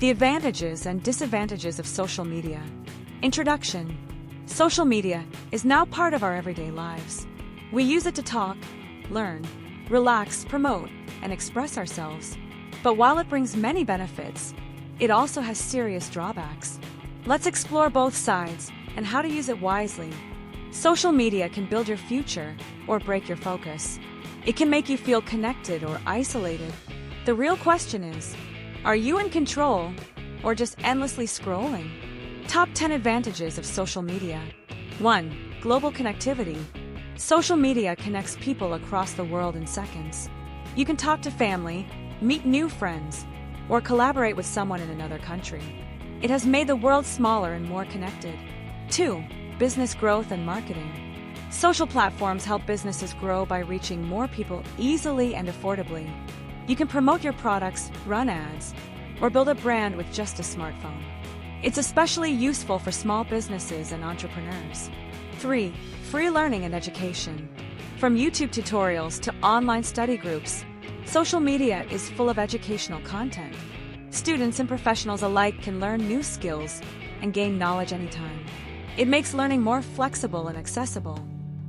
The advantages and disadvantages of social media. Introduction. Social media is now part of our everyday lives. We use it to talk, learn, relax, promote, and express ourselves. But while it brings many benefits, it also has serious drawbacks. Let's explore both sides and how to use it wisely. Social media can build your future or break your focus. It can make you feel connected or isolated. The real question is, are you in control or just endlessly scrolling? Top 10 advantages of social media. 1. Global connectivity. Social media connects people across the world in seconds. You can talk to family, meet new friends, or collaborate with someone in another country. It has made the world smaller and more connected. 2. Business growth and marketing. Social platforms help businesses grow by reaching more people easily and affordably. You can promote your products, run ads, or build a brand with just a smartphone. It's especially useful for small businesses and entrepreneurs. 3. Free learning and education. From YouTube tutorials to online study groups, social media is full of educational content. Students and professionals alike can learn new skills and gain knowledge anytime. It makes learning more flexible and accessible.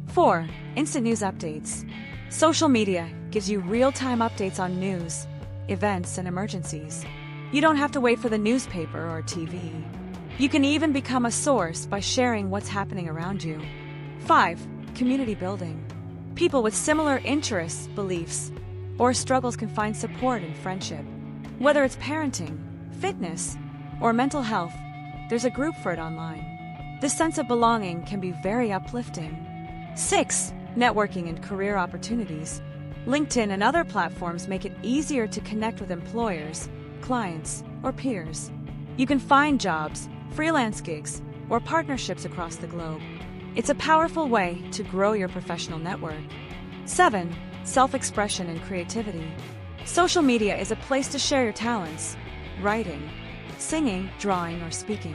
4. Instant news updates. Social media gives you real-time updates on news, events, and emergencies. You don't have to wait for the newspaper or TV. You can even become a source by sharing what's happening around you. 5. Community building. People with similar interests, beliefs, or struggles can find support and friendship. Whether it's parenting, fitness, or mental health, there's a group for it online. This sense of belonging can be very uplifting. 6. Networking and career opportunities. LinkedIn and other platforms make it easier to connect with employers, clients, or peers. You can find jobs, freelance gigs, or partnerships across the globe. It's a powerful way to grow your professional network. 7. Self-expression and creativity. Social media is a place to share your talents, writing, singing, drawing, or speaking.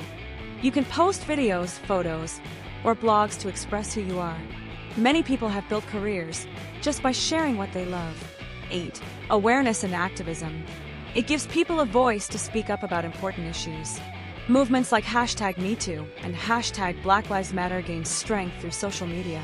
You can post videos, photos, or blogs to express who you are. Many people have built careers just by sharing what they love. 8. Awareness and activism. It gives people a voice to speak up about important issues. Movements like #MeToo and #Black Lives Matter gain strength through social media.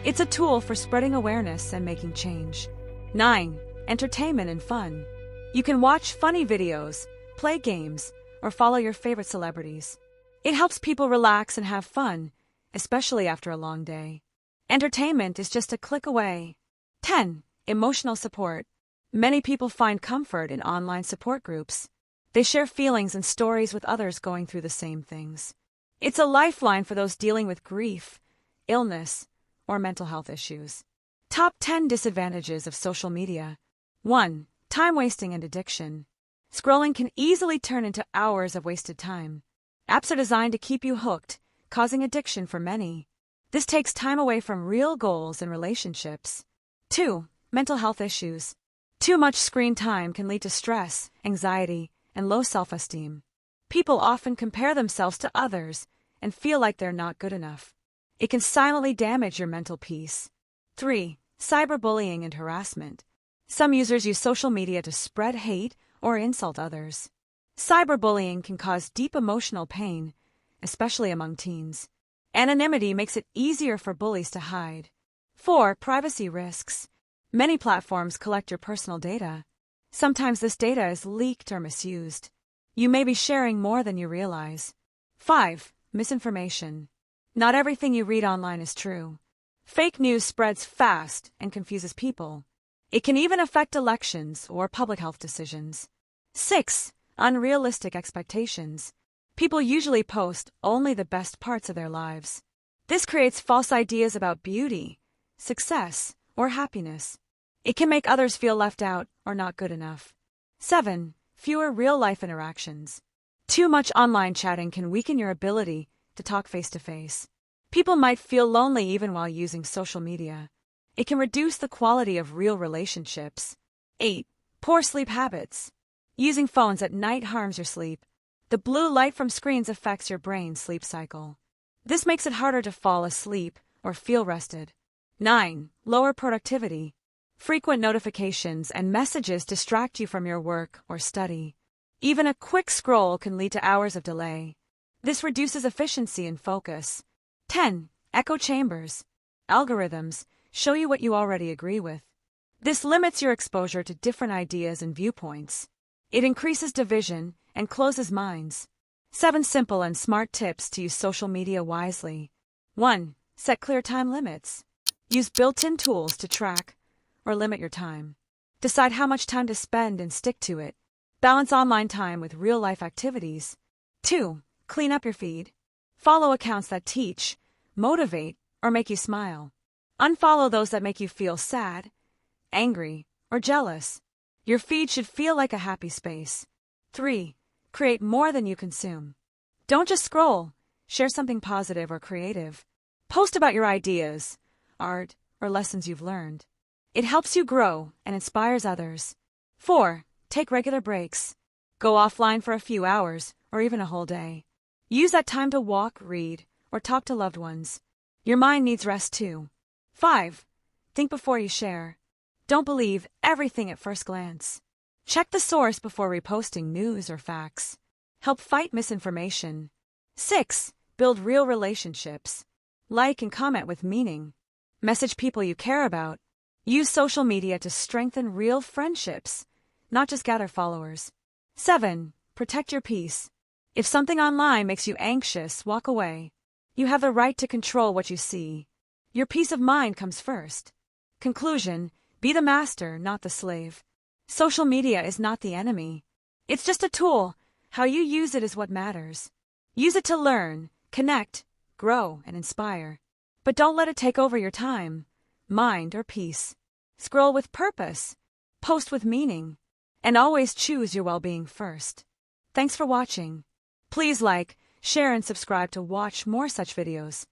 It's a tool for spreading awareness and making change. 9. Entertainment and fun. You can watch funny videos, play games, or follow your favorite celebrities. It helps people relax and have fun, especially after a long day. Entertainment is just a click away. 10. Emotional support. Many people find comfort in online support groups. They share feelings and stories with others going through the same things. It's a lifeline for those dealing with grief, illness, or mental health issues. Top 10 disadvantages of social media. 1. Time wasting and addiction. Scrolling can easily turn into hours of wasted time. Apps are designed to keep you hooked, causing addiction for many. This takes time away from real goals and relationships. 2. Mental health issues. Too much screen time can lead to stress, anxiety, and low self-esteem. People often compare themselves to others and feel like they're not good enough. It can silently damage your mental peace. 3. Cyberbullying and harassment. Some users use social media to spread hate or insult others. Cyberbullying can cause deep emotional pain, especially among teens. Anonymity makes it easier for bullies to hide. 4. Privacy risks. Many platforms collect your personal data. Sometimes this data is leaked or misused. You may be sharing more than you realize. 5. Misinformation. Not everything you read online is true. Fake news spreads fast and confuses people. It can even affect elections or public health decisions. 6. Unrealistic expectations. People usually post only the best parts of their lives. This creates false ideas about beauty, success, or happiness. It can make others feel left out or not good enough. 7. Fewer real-life interactions. Too much online chatting can weaken your ability to talk face-to-face. People might feel lonely even while using social media. It can reduce the quality of real relationships. 8. Poor sleep habits. Using phones at night harms your sleep. The blue light from screens affects your brain's sleep cycle. This makes it harder to fall asleep or feel rested. 9. Lower productivity. Frequent notifications and messages distract you from your work or study. Even a quick scroll can lead to hours of delay. This reduces efficiency and focus. 10. Echo chambers. Algorithms show you what you already agree with. This limits your exposure to different ideas and viewpoints. It increases division and closes minds. 7 simple and smart tips to use social media wisely. 1. Set clear time limits. Use built-in tools to track or limit your time. Decide how much time to spend and stick to it. Balance online time with real-life activities. 2. Clean up your feed. Follow accounts that teach, motivate, or make you smile. Unfollow those that make you feel sad, angry, or jealous. Your feed should feel like a happy space. 3. Create more than you consume. Don't just scroll. Share something positive or creative. Post about your ideas, art, or lessons you've learned. It helps you grow and inspires others. 4. Take regular breaks. Go offline for a few hours or even a whole day. Use that time to walk, read, or talk to loved ones. Your mind needs rest too. 5. Think before you share. Don't believe everything at first glance. Check the source before reposting news or facts. Help fight misinformation. 6. Build real relationships. Like and comment with meaning. Message people you care about. Use social media to strengthen real friendships, not just gather followers. 7. Protect your peace. If something online makes you anxious, walk away. You have the right to control what you see. Your peace of mind comes first. Conclusion: be the master, not the slave. Social media is not the enemy. It's just a tool. How you use it is what matters. Use it to learn, connect, grow, and inspire. But don't let it take over your time, mind, or peace. Scroll with purpose, post with meaning, and always choose your well-being first. Thanks for watching. Please like, share, and subscribe to watch more such videos.